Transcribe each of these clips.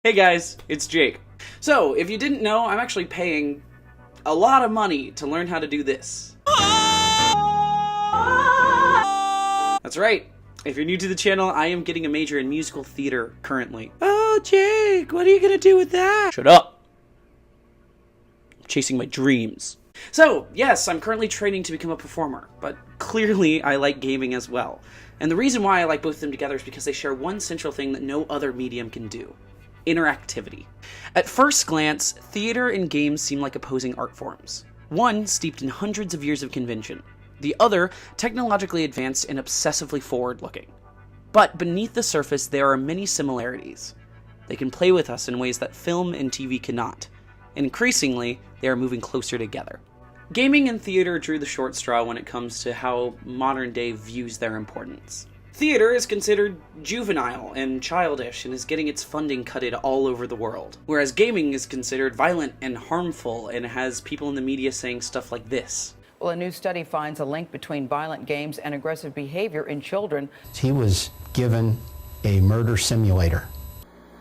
Hey guys, it's Jake. So, if you didn't know, I'm actually paying a lot of money to learn how to do this. That's right. If you're new to the channel, I am getting a major in musical theater currently. Oh, Jake, what are you gonna do with that? Shut up. I'm chasing my dreams. So, yes, I'm currently training to become a performer, but clearly I like gaming as well. And the reason why I like both of them together is because they share one central thing that no other medium can do: interactivity. At first glance, theater and games seem like opposing art forms. One steeped in hundreds of years of convention, the other technologically advanced and obsessively forward-looking. But beneath the surface, there are many similarities. They can play with us in ways that film and TV cannot, and increasingly, they are moving closer together. Gaming and theater drew the short straw when it comes to how modern day views their importance. Theater is considered juvenile and childish and is getting its funding cutted all over the world, whereas gaming is considered violent and harmful and has people in the media saying stuff like this. Well, a new study finds a link between violent games and aggressive behavior in children. He was given a murder simulator.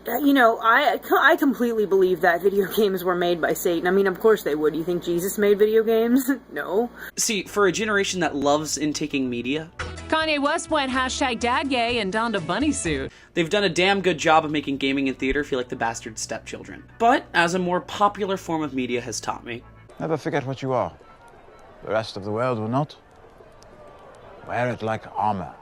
You know, I completely believe that video games were made by Satan. I mean, of course they would. You think Jesus made video games? No. See, for a generation that loves intaking media, Kanye West went #dadgay and donned a bunny suit. they've done a damn good job of making gaming and theater feel like the bastard stepchildren. But, as a more popular form of media has taught me, Never forget what you are. The rest of the world will not. Wear it like armor,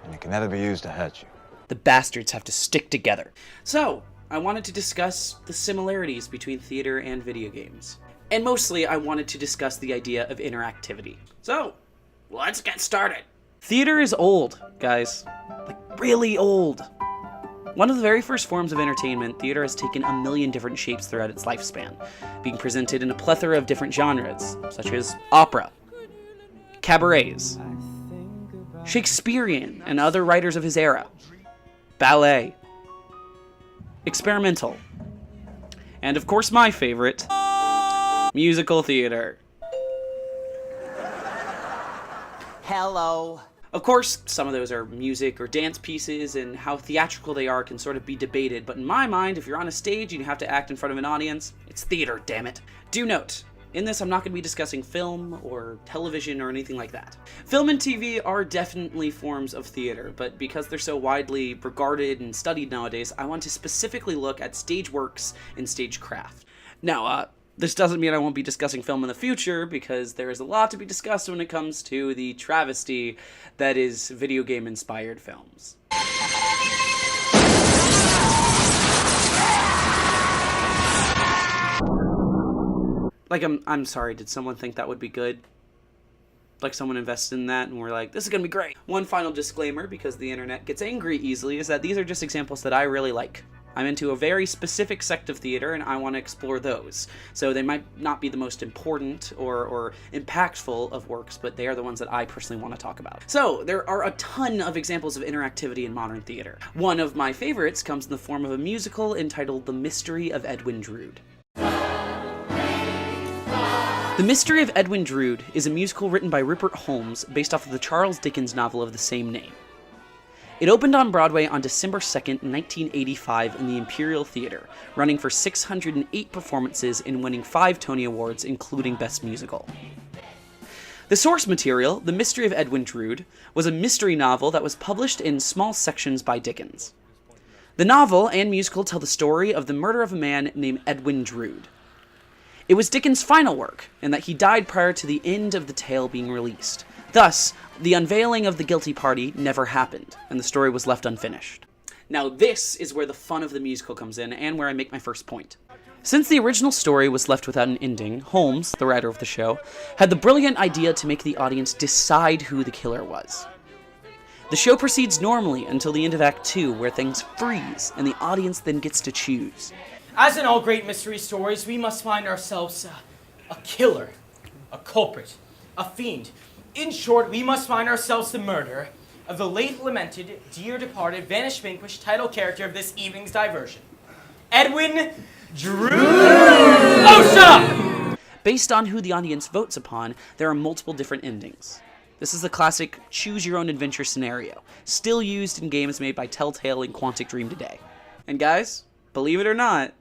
and it can never be used to hurt you. the bastards have to stick together. So, I wanted to discuss the similarities between theater and video games. And mostly, I wanted to discuss the idea of interactivity. So, let's get started. Theater is old, guys. Like, really old. One of the very first forms of entertainment, theater has taken a million different shapes throughout its lifespan, being presented in a plethora of different genres, such as opera, cabarets, Shakespearean and other writers of his era, ballet, experimental, and of course my favorite, musical theater. Hello. Of course, some of those are music or dance pieces, and how theatrical they are can sort of be debated, but in my mind, if you're on a stage and you have to act in front of an audience, it's theater, damn it. Do note, in this I'm not going to be discussing film or television or anything like that. Film and TV are definitely forms of theater, but because they're so widely regarded and studied nowadays, I want to specifically look at stage works and stagecraft. Now, this doesn't mean I won't be discussing film in the future, because there is a lot to be discussed when it comes to the travesty that is video game-inspired films. Like, I'm sorry, did someone think that would be good? Like, someone invested in that and we're like, this is gonna be great. One final disclaimer, because the internet gets angry easily, is that these are just examples that I really like. I'm into a very specific sect of theater, and I want to explore those. So they might not be the most important or impactful of works, but they are the ones that I personally want to talk about. So, there are a ton of examples of interactivity in modern theater. One of my favorites comes in the form of a musical entitled The Mystery of Edwin Drood. The Mystery of Edwin Drood is a musical written by Rupert Holmes based off of the Charles Dickens novel of the same name. It opened on Broadway on December 2nd, 1985 in the Imperial Theater, running for 608 performances and winning 5 Tony Awards, including Best Musical. The source material, The Mystery of Edwin Drood, was a mystery novel that was published in small sections by Dickens. The novel and musical tell the story of the murder of a man named Edwin Drood. It was Dickens' final work, in that he died prior to the end of the tale being released. Thus, the unveiling of the guilty party never happened, and the story was left unfinished. Now this is where the fun of the musical comes in, and where I make my first point. Since the original story was left without an ending, Holmes, the writer of the show, had the brilliant idea to make the audience decide who the killer was. The show proceeds normally until the end of Act 2, where things freeze, and the audience then gets to choose. As in all great mystery stories, we must find ourselves a killer, a culprit, a fiend. In short, we must find ourselves the murderer of the late lamented, dear departed, vanished, vanquished title character of this evening's diversion, Edwin Drood. Oh, shut up! Based on who the audience votes upon, there are multiple different endings. This is the classic choose-your-own-adventure scenario, still used in games made by Telltale and Quantic Dream today. And guys, believe it or not,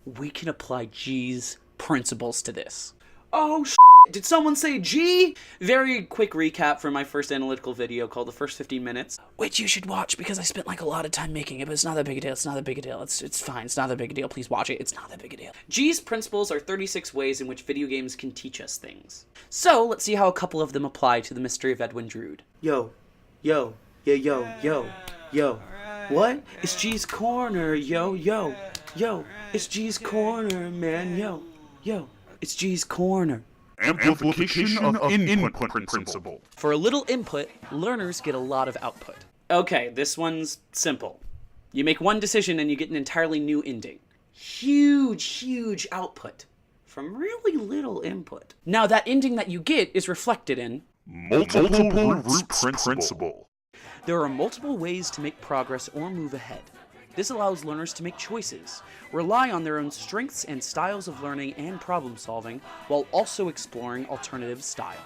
we can apply G's principles to this. Oh, did someone say G? Very quick recap from my first analytical video called The First 15 Minutes, which you should watch because I spent like a lot of time making it, but it's not that big a deal. It's not that big a deal. It's fine. It's not that big a deal. Please watch it. It's not that big a deal. G's principles are 36 ways in which video games can teach us things. So let's see how a couple of them apply to the mystery of Edwin Drood. Yo. What? It's G's Corner, yo. It's G's Corner, man, yo. It's G's Corner. Amplification of input principle. For a little input, learners get a lot of output. Okay, this one's simple. You make one decision and you get an entirely new ending. Huge output from really little input. Now that ending that you get is reflected in Multiple roots principle. there are multiple ways to make progress or move ahead. This allows learners to make choices, rely on their own strengths and styles of learning and problem solving, while also exploring alternative styles.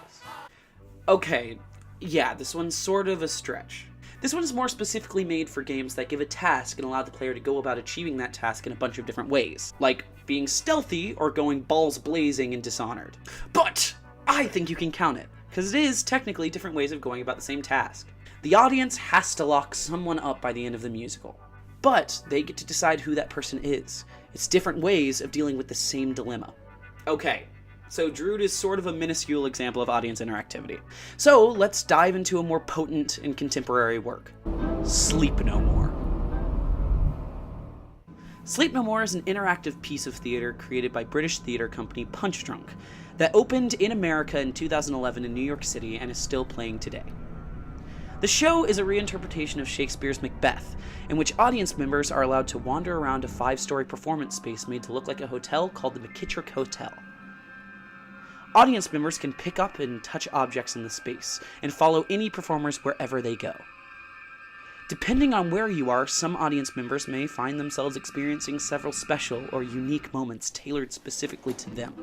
Okay, yeah, this one's sort of a stretch. This one is more specifically made for games that give a task and allow the player to go about achieving that task in a bunch of different ways, like being stealthy or going balls blazing in Dishonored. But I think you can count it, because it is technically different ways of going about the same task. The audience has to lock someone up by the end of the musical, but they get to decide who that person is. It's different ways of dealing with the same dilemma. Okay, so Drood is sort of a minuscule example of audience interactivity. So let's dive into a more potent and contemporary work. Sleep No More. Sleep No More is an interactive piece of theater created by British theater company Punchdrunk that opened in America in 2011 in New York City and is still playing today. The show is a reinterpretation of Shakespeare's Macbeth, in which audience members are allowed to wander around a 5-story performance space made to look like a hotel called the McKittrick Hotel. Audience members can pick up and touch objects in the space, and follow any performers wherever they go. Depending on where you are, some audience members may find themselves experiencing several special or unique moments tailored specifically to them.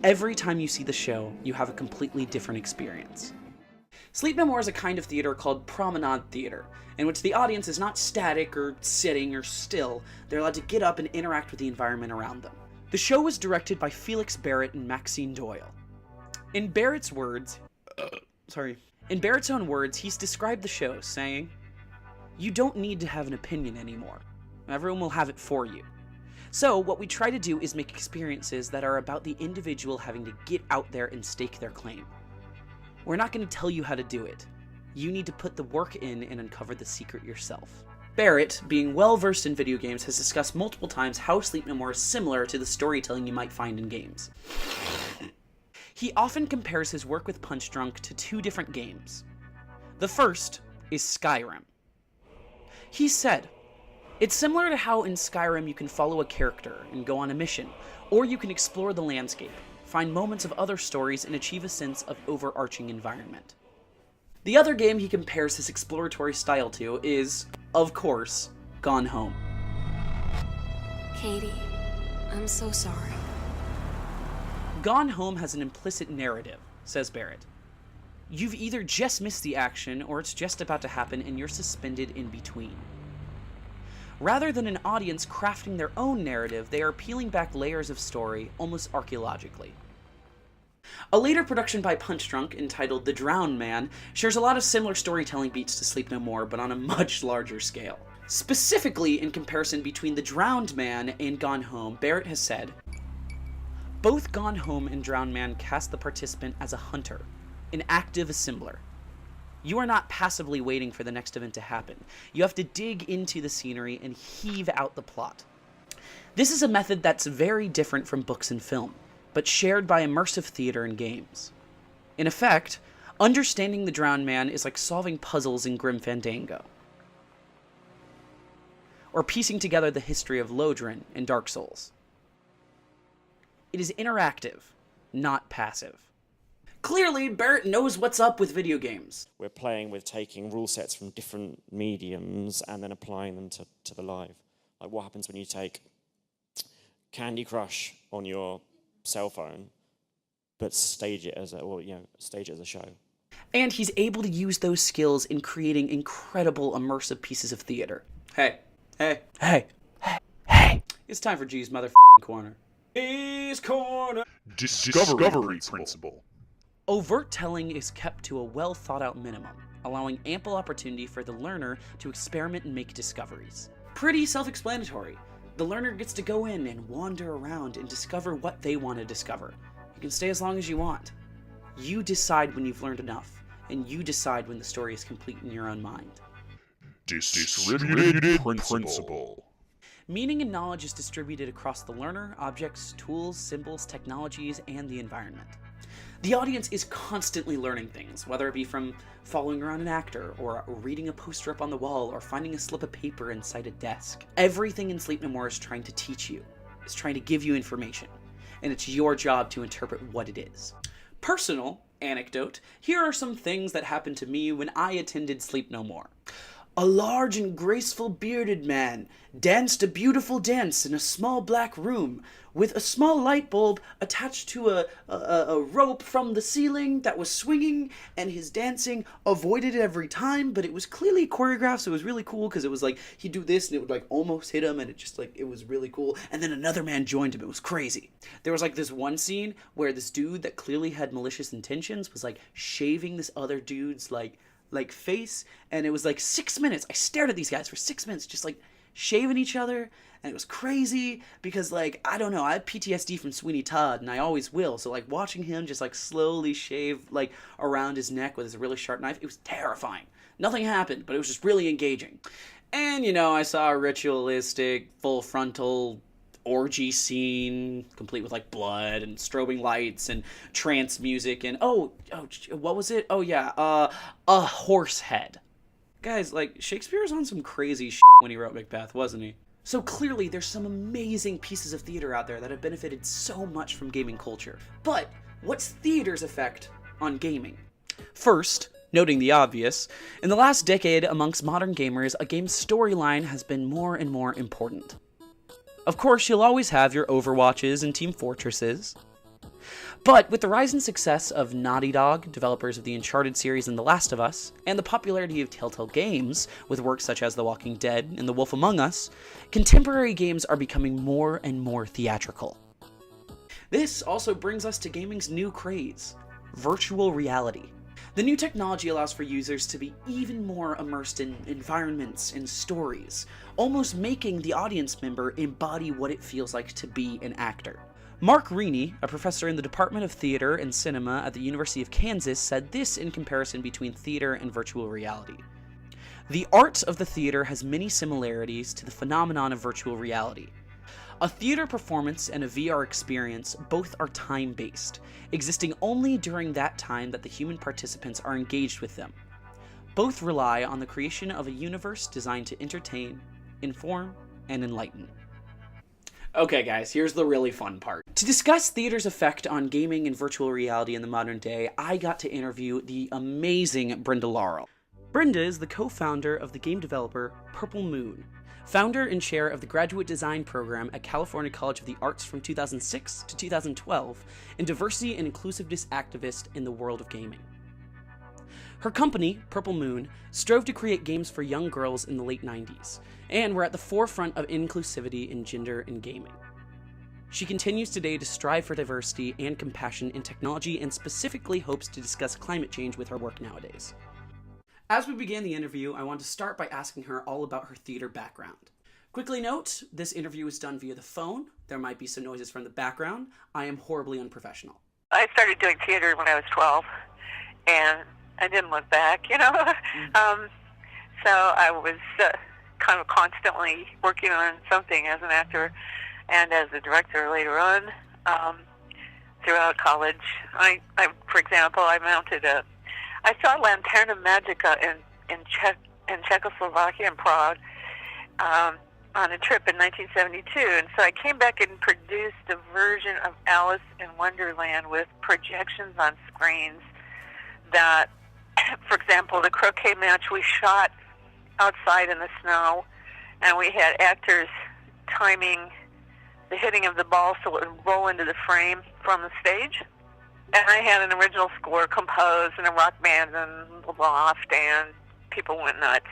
Every time you see the show, you have a completely different experience. Sleep No More is a kind of theater called promenade theater, in which the audience is not static or sitting or still. They're allowed to get up and interact with the environment around them. The show was directed by Felix Barrett and Maxine Doyle. In Barrett's own words, he's described the show, saying, "You don't need to have an opinion anymore. Everyone will have it for you. So what we try to do is make experiences that are about the individual having to get out there and stake their claim. We're not going to tell you how to do it. You need to put the work in and uncover the secret yourself." Barrett, being well-versed in video games, has discussed multiple times how Sleep No More is similar to the storytelling you might find in games. He often compares his work with Punchdrunk to 2 different games. The first is Skyrim. He said, "It's similar to how in Skyrim you can follow a character and go on a mission, or you can explore the landscape, find moments of other stories, and achieve a sense of overarching environment." The other game he compares his exploratory style to is, of course, Gone Home. Katie, I'm so sorry. Gone Home has an implicit narrative, says Barrett. You've either just missed the action, or it's just about to happen and you're suspended in between. Rather than an audience crafting their own narrative, they are peeling back layers of story, almost archaeologically. A later production by Punchdrunk, entitled The Drowned Man, shares a lot of similar storytelling beats to Sleep No More, but on a much larger scale. Specifically, in comparison between The Drowned Man and Gone Home, Barrett has said, "Both Gone Home and Drowned Man cast the participant as a hunter, an active assembler. You are not passively waiting for the next event to happen. You have to dig into the scenery and heave out the plot. This is a method that's very different from books and film, but shared by immersive theater and games. In effect, understanding The Drowned Man is like solving puzzles in Grim Fandango, or piecing together the history of Lodrin in Dark Souls. It is interactive, not passive." Clearly, Barrett knows what's up with video games. We're playing with taking rule sets from different mediums and then applying them to the live. Like what happens when you take Candy Crush on your cell phone, but stage it as a show. And he's able to use those skills in creating incredible immersive pieces of theater. Hey. It's time for G's motherfucking corner. G's corner. Discovery principle. Overt telling is kept to a well thought out minimum, allowing ample opportunity for the learner to experiment and make discoveries. Pretty self-explanatory. The learner gets to go in and wander around and discover what they want to discover. You can stay as long as you want. You decide when you've learned enough, and you decide when the story is complete in your own mind. Distributed principle. Meaning and knowledge is distributed across the learner, objects, tools, symbols, technologies, and the environment. The audience is constantly learning things, whether it be from following around an actor, or reading a poster up on the wall, or finding a slip of paper inside a desk. Everything in Sleep No More is trying to teach you, is trying to give you information, and it's your job to interpret what it is. Personal anecdote, here are some things that happened to me when I attended Sleep No More. A large and graceful bearded man danced a beautiful dance in a small black room with a small light bulb attached to a rope from the ceiling that was swinging, and his dancing avoided it every time, but it was clearly choreographed, so it was really cool because it was like he'd do this and it would like almost hit him, and it just like it was really cool. And then another man joined him. It was crazy. There was like this one scene where this dude that clearly had malicious intentions was like shaving this other dude's like face, and it was like 6 minutes. I stared at these guys for 6 minutes just like shaving each other, and it was crazy because like I don't know, I have PTSD from Sweeney Todd, and I always will, so like watching him just like slowly shave like around his neck with his really sharp knife, it was terrifying. Nothing happened, but it was just really engaging. And you know, I saw a ritualistic full frontal orgy scene complete with like blood and strobing lights and trance music and what was it? Oh yeah, a horse head. Guys, like Shakespeare's on some crazy shit when he wrote Macbeth, wasn't he? So clearly there's some amazing pieces of theater out there that have benefited so much from gaming culture. But what's theater's effect on gaming? First, noting the obvious, in the last decade amongst modern gamers, a game's storyline has been more and more important. Of course, you'll always have your Overwatches and Team Fortresses. But with the rise and success of Naughty Dog, developers of the Uncharted series and The Last of Us, and the popularity of Telltale Games, with works such as The Walking Dead and The Wolf Among Us, contemporary games are becoming more and more theatrical. This also brings us to gaming's new craze, virtual reality. The new technology allows for users to be even more immersed in environments and stories, almost making the audience member embody what it feels like to be an actor. Mark Reaney, a professor in the Department of Theater and Cinema at the University of Kansas, said this in comparison between theater and virtual reality. The art of the theater has many similarities to the phenomenon of virtual reality. A theater performance and a VR experience both are time-based, existing only during that time that the human participants are engaged with them. Both rely on the creation of a universe designed to entertain, inform, and enlighten. Okay guys, here's the really fun part. To discuss theater's effect on gaming and virtual reality in the modern day, I got to interview the amazing Brenda Laurel. Brenda is the co-founder of the game developer Purple Moon, founder and chair of the Graduate Design Program at California College of the Arts from 2006 to 2012, and diversity and inclusiveness activist in the world of gaming. Her company, Purple Moon, strove to create games for young girls in the late 90s, and were at the forefront of inclusivity in gender and gaming. She continues today to strive for diversity and compassion in technology, and specifically hopes to discuss climate change with her work nowadays. As we began the interview, I want to start by asking her all about her theater background. Quickly note, this interview is done via the phone. There might be some noises from the background. I am horribly unprofessional. I started doing theater when I was 12, and I didn't look back, you know. So I was kind of constantly working on something as an actor and as a director later on. Throughout college, I for example, I saw Lanterna Magica in Czechoslovakia and Prague on a trip in 1972, and so I came back and produced a version of Alice in Wonderland with projections on screens that, for example, the croquet match we shot outside in the snow, and we had actors timing the hitting of the ball so it would roll into the frame from the stage. And I had an original score composed and a rock band in the loft, and people went nuts.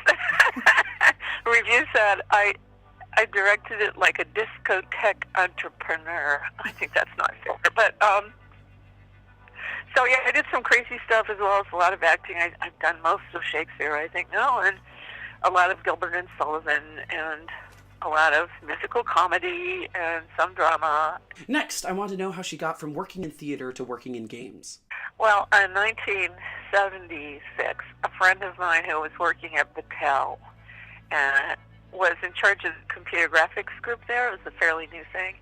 Review said I directed it like a discotheque entrepreneur. I think that's not fair, but so yeah, I did some crazy stuff as well as a lot of acting. I've done most of Shakespeare, I think now, and a lot of Gilbert and Sullivan, and a lot of musical comedy and some drama. Next, I want to know how she got from working in theater to working in games. Well, in 1976, a friend of mine who was working at Battelle was in charge of the computer graphics group there. It was a fairly new thing.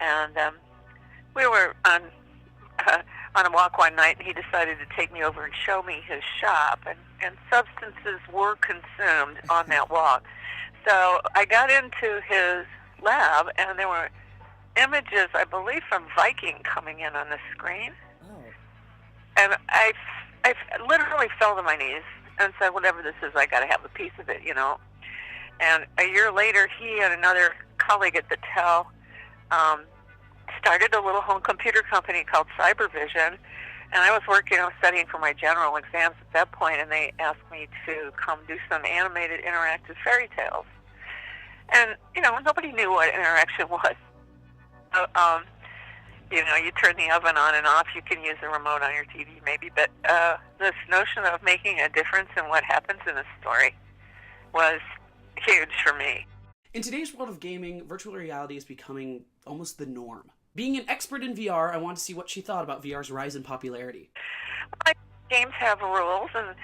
And we were on a walk one night, and he decided to take me over and show me his shop. And substances were consumed on that walk. So I got into his lab, and there were images, I believe, from Viking coming in on the screen. Oh. And I literally fell to my knees and said, whatever this is, I got to have a piece of it, you know. And a year later, he and another colleague at Battelle started a little home computer company called Cybervision. And I was studying for my general exams at that point, and they asked me to come do some animated interactive fairy tales. And, you know, nobody knew what interaction was. So, you know, you turn the oven on and off, you can use a remote on your TV maybe, but this notion of making a difference in what happens in a story was huge for me. In today's world of gaming, virtual reality is becoming almost the norm. Being an expert in VR, I want to see what she thought about VR's rise in popularity. Well, games have rules, and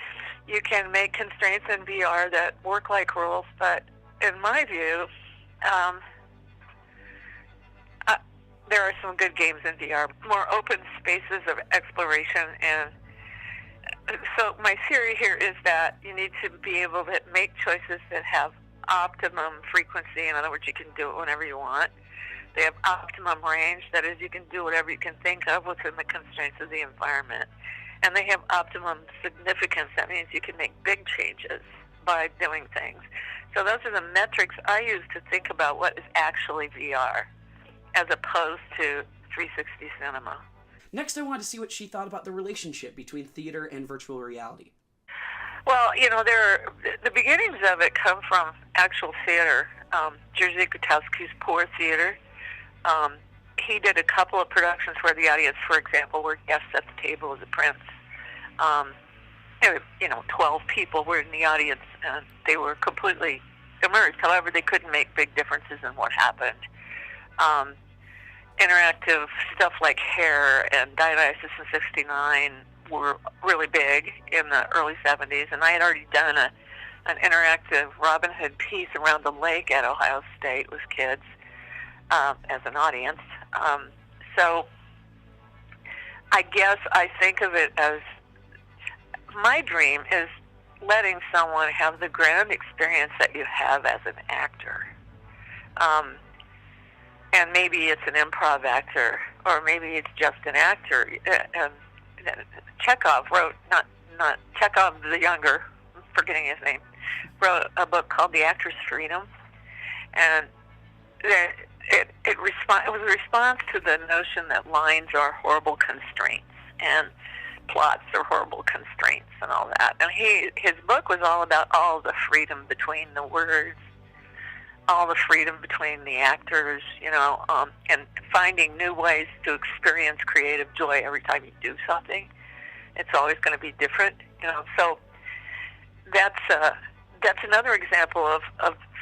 you can make constraints in VR that work like rules, but in my view, there are some good games in VR, more open spaces of exploration. And so my theory here is that you need to be able to make choices that have optimum frequency. In other words, you can do it whenever you want. They have optimum range. That is, you can do whatever you can think of within the constraints of the environment. And they have optimum significance. That means you can make big changes by doing things. So those are the metrics I use to think about what is actually VR, as opposed to 360 cinema. Next, I want to see what she thought about the relationship between theater and virtual reality. Well, you know, the beginnings of it come from actual theater. Jerzy Gutowski's Poor Theater. He did a couple of productions where the audience, for example, were guests at the table as a prince. You know, 12 people were in the audience, and they were completely immersed. However, they couldn't make big differences in what happened. Interactive stuff like Hair and Dionysus and 69 were really big in the early 70s, and I had already done an interactive Robin Hood piece around the lake at Ohio State with kids as an audience. So I guess I think of it as my dream is letting someone have the grand experience that you have as an actor. And maybe it's an improv actor, or maybe it's just an actor. And Chekhov wrote, not Chekhov the younger, I'm forgetting his name, wrote a book called The Actor's Freedom. And it was a response to the notion that lines are horrible constraints and plots are horrible constraints and all that. And his book was all about all the freedom between the words, all the freedom between the actors, you know, and finding new ways to experience creative joy every time you do something. It's always going to be different, you know. So that's another example of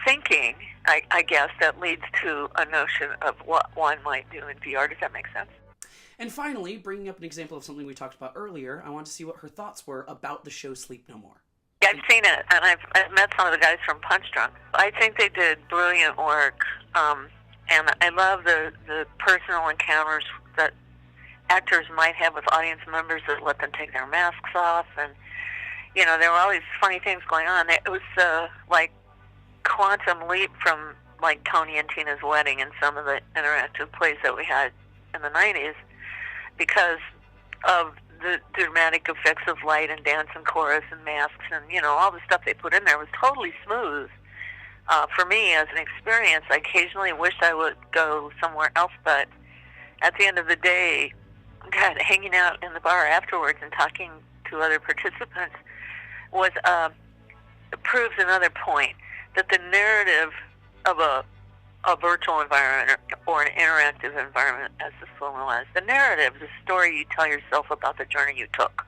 thinking, I guess, that leads to a notion of what one might do in VR. Does that make sense? And finally, bringing up an example of something we talked about earlier, I want to see what her thoughts were about the show Sleep No More. Yeah, I've seen it, and I've met some of the guys from Punch Drunk. I think they did brilliant work, and I love the personal encounters that actors might have with audience members that let them take their masks off, and, you know, there were all these funny things going on. It was like quantum leap from, like, Tony and Tina's Wedding and some of the interactive plays that we had in the 90s because of the dramatic effects of light and dance and chorus and masks and, you know, all the stuff they put in there was totally smooth. For me, as an experience, I occasionally wished I would go somewhere else, but at the end of the day, God, hanging out in the bar afterwards and talking to other participants proves another point, that the narrative of a a virtual environment or an interactive environment, as this one was. The narrative is the story you tell yourself about the journey you took.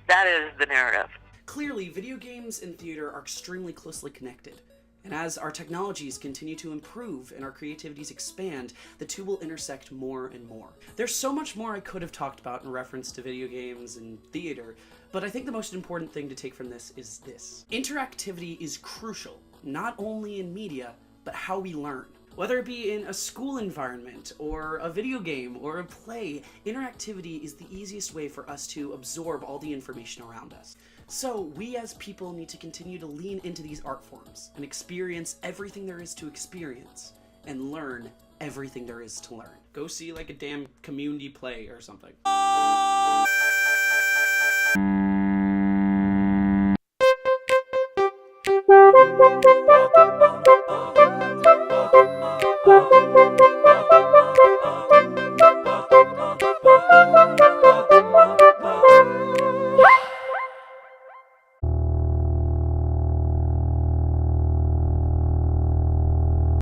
That is the narrative. Clearly, video games and theater are extremely closely connected. And as our technologies continue to improve and our creativities expand, the two will intersect more and more. There's so much more I could have talked about in reference to video games and theater, but I think the most important thing to take from this is this. Interactivity is crucial, not only in media, but how we learn. Whether it be in a school environment, or a video game, or a play, interactivity is the easiest way for us to absorb all the information around us. So, we as people need to continue to lean into these art forms, and experience everything there is to experience, and learn everything there is to learn. Go see like a damn community play or something.